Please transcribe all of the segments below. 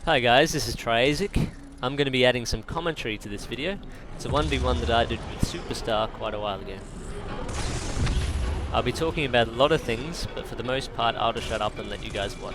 Hi guys, this is Triazic. I'm going to be adding some commentary to this video. It's a 1v1 that I did with Superstar quite a while ago. I'll be talking about a lot of things, but for the most part I'll just shut up and let you guys watch.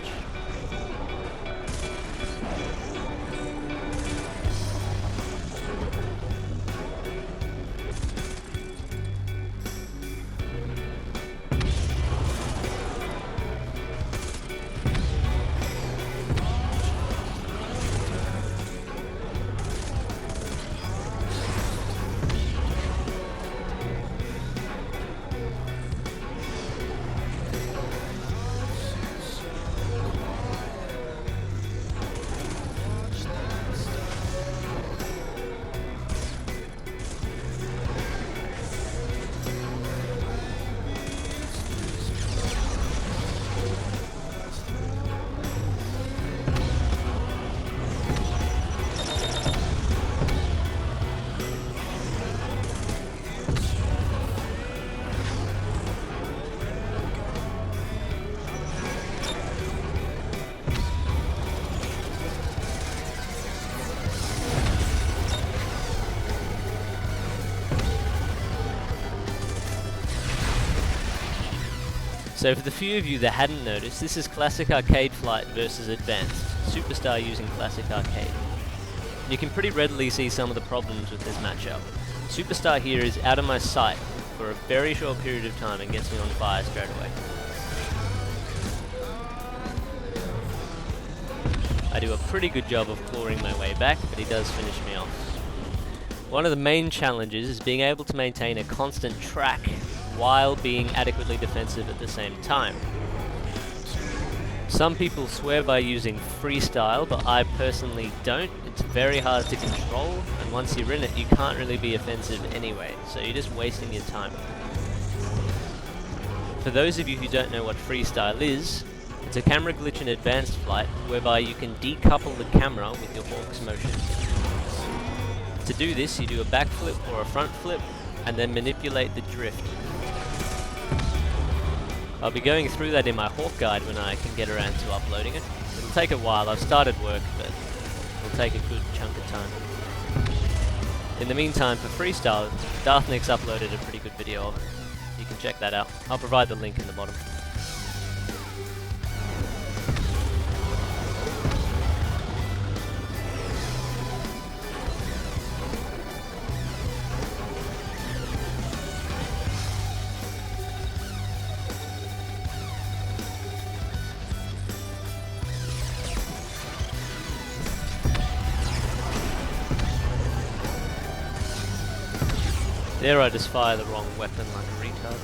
So for the few of you that hadn't noticed, this is Classic Arcade Flight versus Advanced, Superstar using Classic Arcade. You can pretty readily see some of the problems with this matchup. Superstar here is out of my sight for a very short period of time and gets me on fire straight away. I do a pretty good job of clawing my way back, but he does finish me off. One of the main challenges is being able to maintain a constant track while being adequately defensive at the same time. Some people swear by using freestyle, but I personally don't. It's very hard to control, and once you're in it, you can't really be offensive anyway, so you're just wasting your time. For those of you who don't know what freestyle is, it's a camera glitch in Advanced Flight, whereby you can decouple the camera with your Hawk's motion. To do this, you do a backflip or a front flip, and then manipulate the drift. I'll be going through that in my Hawk guide when I can get around to uploading it. It'll take a while. I've started work, but it'll take a good chunk of time. In the meantime, for freestyle, Darthnick's uploaded a pretty good video. You can check that out. I'll provide the link in the bottom. There I just fire the wrong weapon like a retard.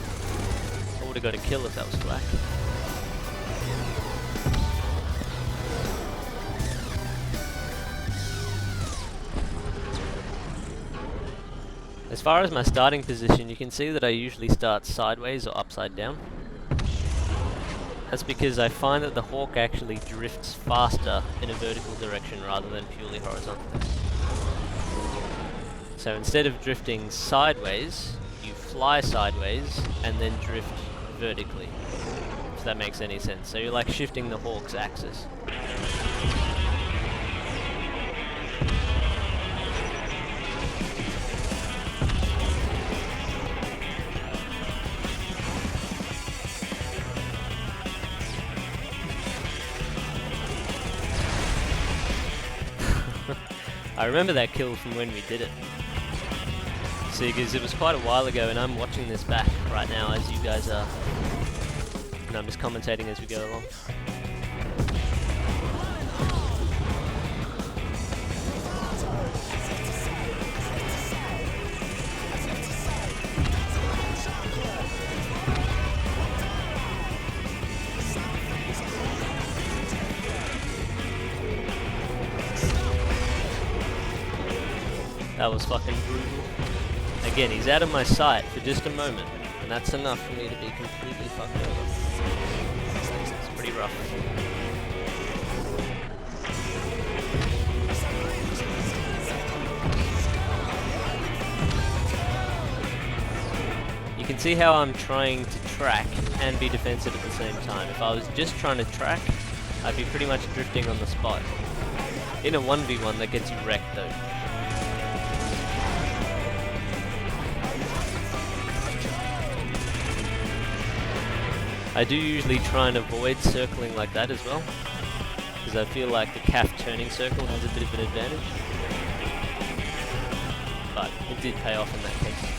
I would have got a kill if that was black. As far as my starting position, you can see that I usually start sideways or upside down. That's because I find that the Hawk actually drifts faster in a vertical direction rather than purely horizontal. So instead of drifting sideways, you fly sideways and then drift vertically, if that makes any sense. So you're like shifting the Hawk's axis. I remember that kill from when we did it. See, because it was quite a while ago, and I'm watching this back right now as you guys are, and I'm just commentating as we go along. That was fucking brutal. Again, he's out of my sight for just a moment, and that's enough for me to be completely fucked over. It's pretty rough. You can see how I'm trying to track and be defensive at the same time. If I was just trying to track, I'd be pretty much drifting on the spot. In a 1v1 that gets you wrecked though. I do usually try and avoid circling like that as well, because I feel like the calf turning circle has a bit of an advantage. But it did pay off in that case.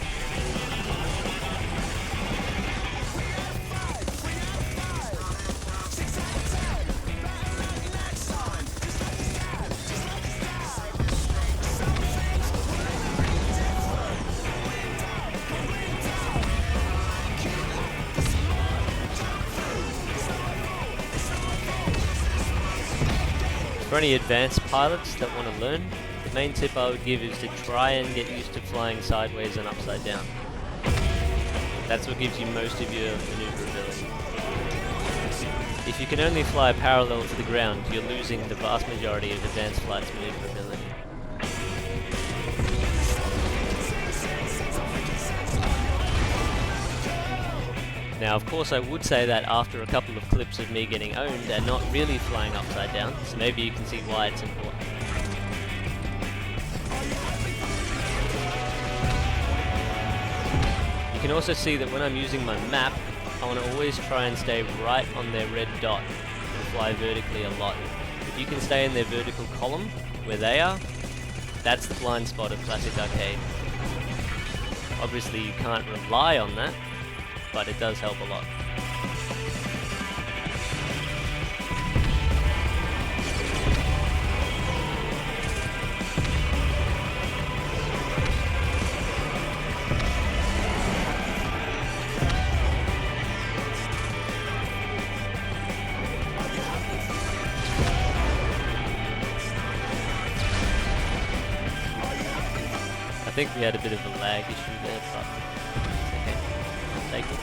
For any advanced pilots that want to learn, the main tip I would give is to try and get used to flying sideways and upside down. That's what gives you most of your maneuverability. If you can only fly parallel to the ground, you're losing the vast majority of advanced flight's maneuverability. Now, of course, I would say that after a couple of clips of me getting owned and not really flying upside down, so maybe you can see why it's important. You can also see that when I'm using my map, I want to always try and stay right on their red dot and fly vertically a lot. If you can stay in their vertical column, where they are, that's the blind spot of Classic Arcade. Obviously, you can't rely on that, but it does help a lot. I think we had a bit of a lag issue there, but okay, I'll take it.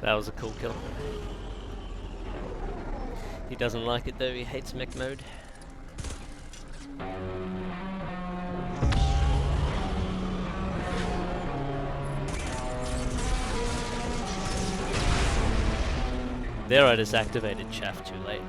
That was a cool kill. He doesn't like it though, he hates mech mode. There I just activated chaff too late.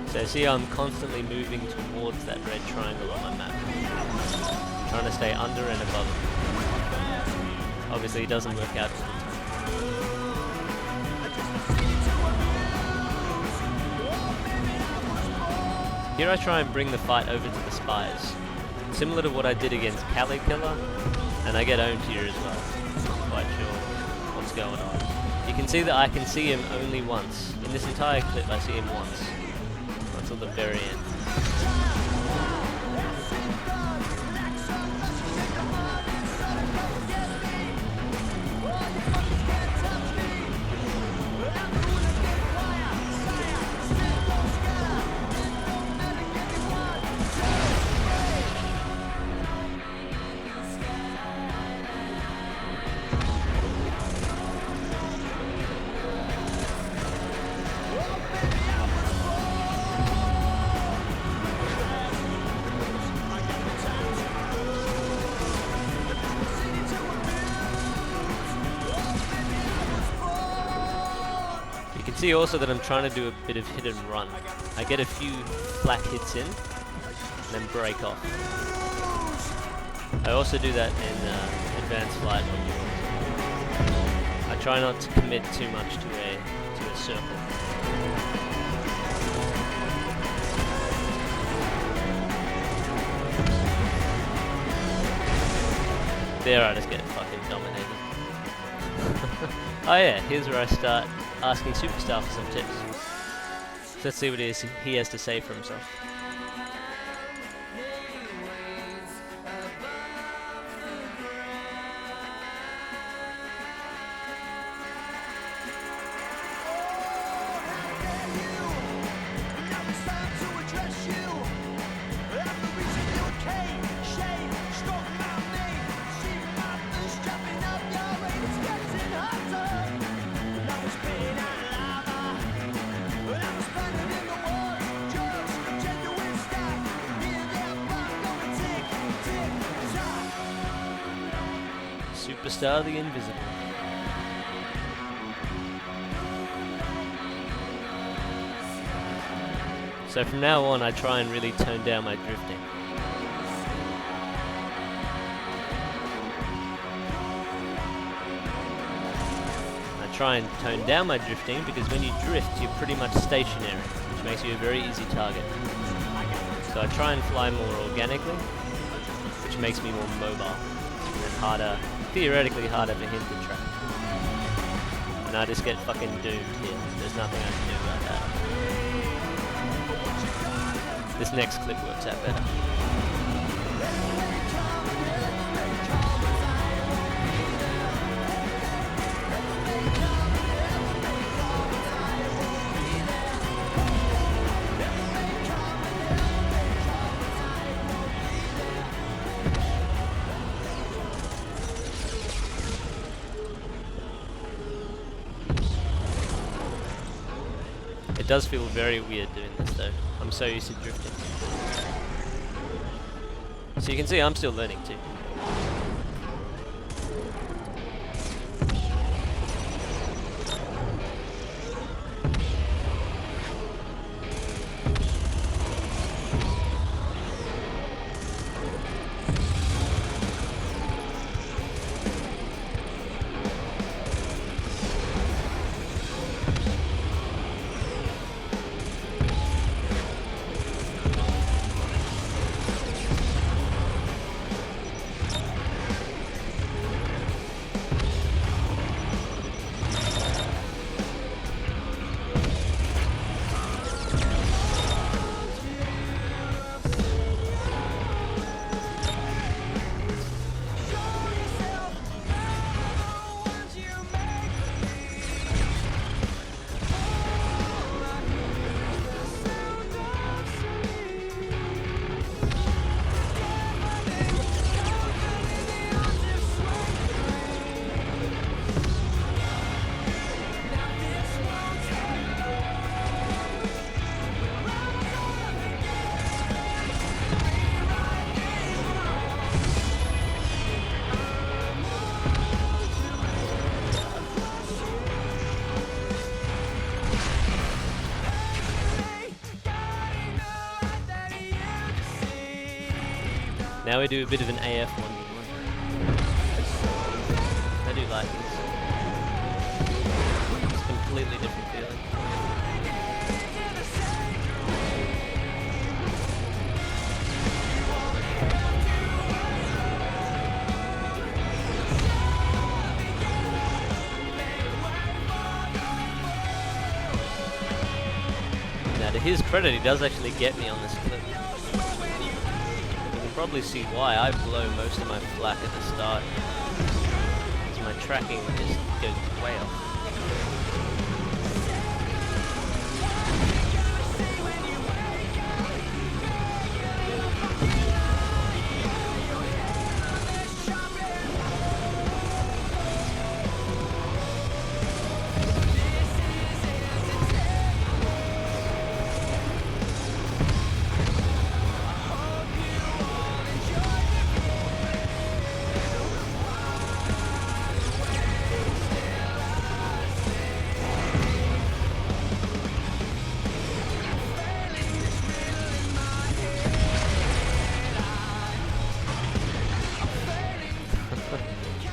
So see, I'm constantly moving towards that red triangle on my map. I'm trying to stay under and above it. Obviously it doesn't work out all the time. Here I try and bring the fight over to the spies. Similar to what I did against Cali Killer, and I get owned here as well. Not quite sure what's going on. You can see that I can see him only once. In this entire clip I see him once. Until the very end. See also that I'm trying to do a bit of hit and run. I get a few flat hits in, and then break off. I also do that in advanced flight. I try not to commit too much to a circle. There I just get fucking dominated. Oh yeah, here's where I start asking Superstar for some tips. So let's see what it is he has to say for himself. Superstar the Invisible. So from now on, I try and really tone down my drifting. I try and tone down my drifting because when you drift, you're pretty much stationary, which makes you a very easy target. So I try and fly more organically, which makes me more mobile, and harder, theoretically harder for him to track. And I just get fucking doomed here. There's nothing I can do about that. This next clip works out better. It does feel very weird doing this though. I'm so used to drifting. So you can see I'm still learning too. Now we do a bit of an AF 1v1. I do like this. It's a completely different feeling. Now to his credit, he does actually get me on this clip. Probably see why I blow most of my flak at the start. So my tracking just goes way off.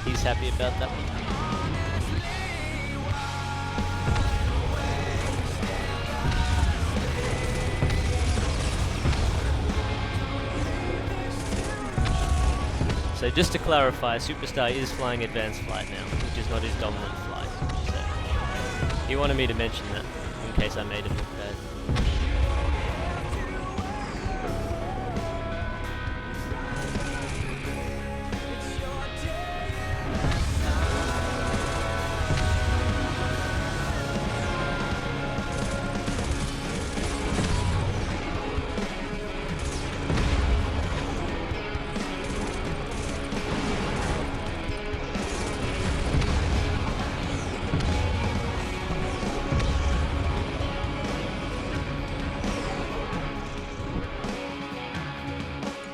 He's happy about that one. So just to clarify, Superstar is flying advanced flight now, which is not his dominant flight. So he wanted me to mention that in case I made him look bad.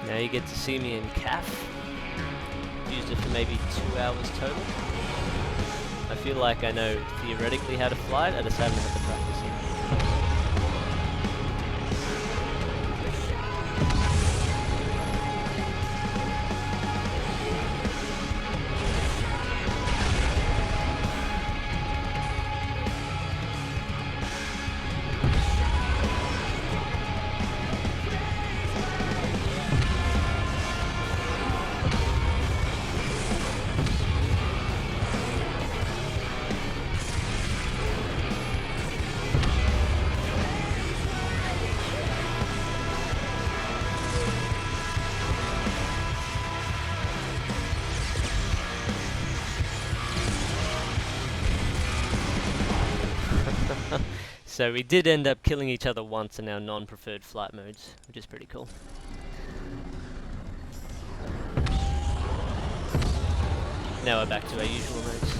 Now you get to see me in CAF. used it for maybe 2 hours total. I feel like I know theoretically how to fly it, I just haven't had the practice yet. So we did end up killing each other once in our non-preferred flight modes, which is pretty cool. Now we're back to our usual modes.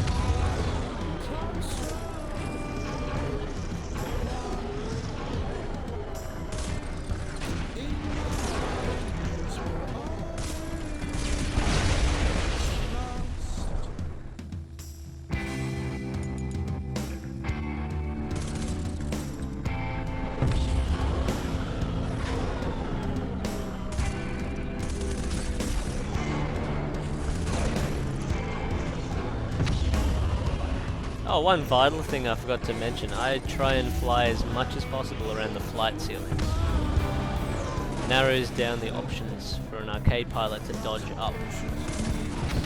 Oh, one vital thing I forgot to mention, I try and fly as much as possible around the flight ceiling. Narrows down the options for an arcade pilot to dodge up.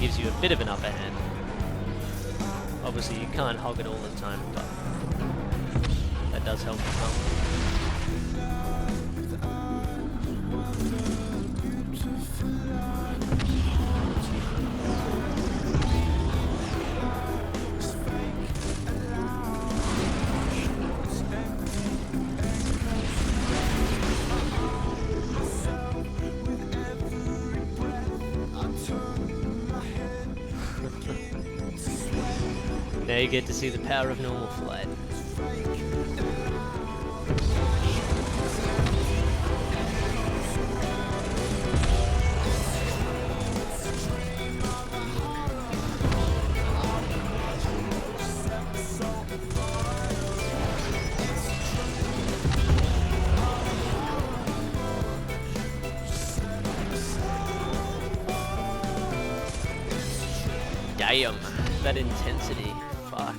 Gives you a bit of an upper hand. Obviously you can't hog it all the time, but that does help as well. Now you get to see the power of normal flight. Damn, that intensity. Fuck.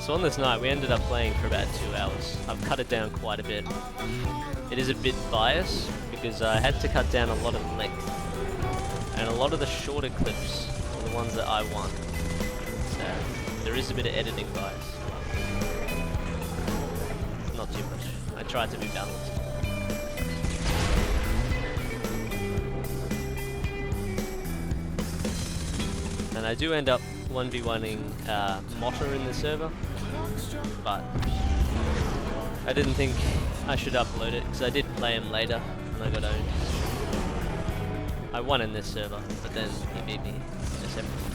So on this night we ended up playing for about 2 hours. I've cut it down quite a bit. It is a bit biased because I had to cut down a lot of length. And a lot of the shorter clips are the ones that I want. So there is a bit of editing bias. Not too much. I tried to be balanced. And I do end up 1v1ing Motter in the server, but I didn't think I should upload it because I did play him later and I got owned. I won in this server, but then he beat me in a separate one.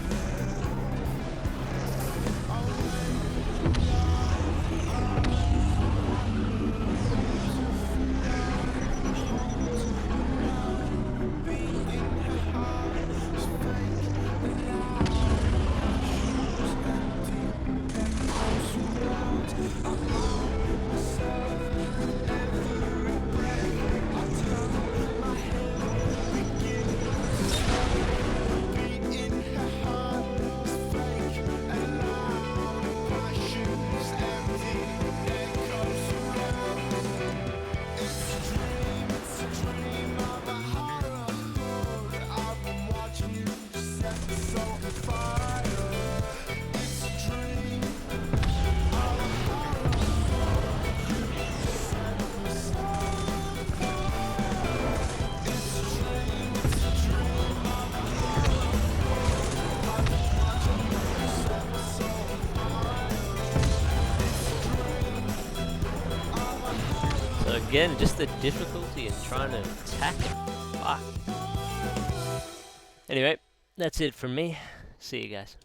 Again, just the difficulty in trying to attack it. Fuck. Anyway, that's it from me. See you guys.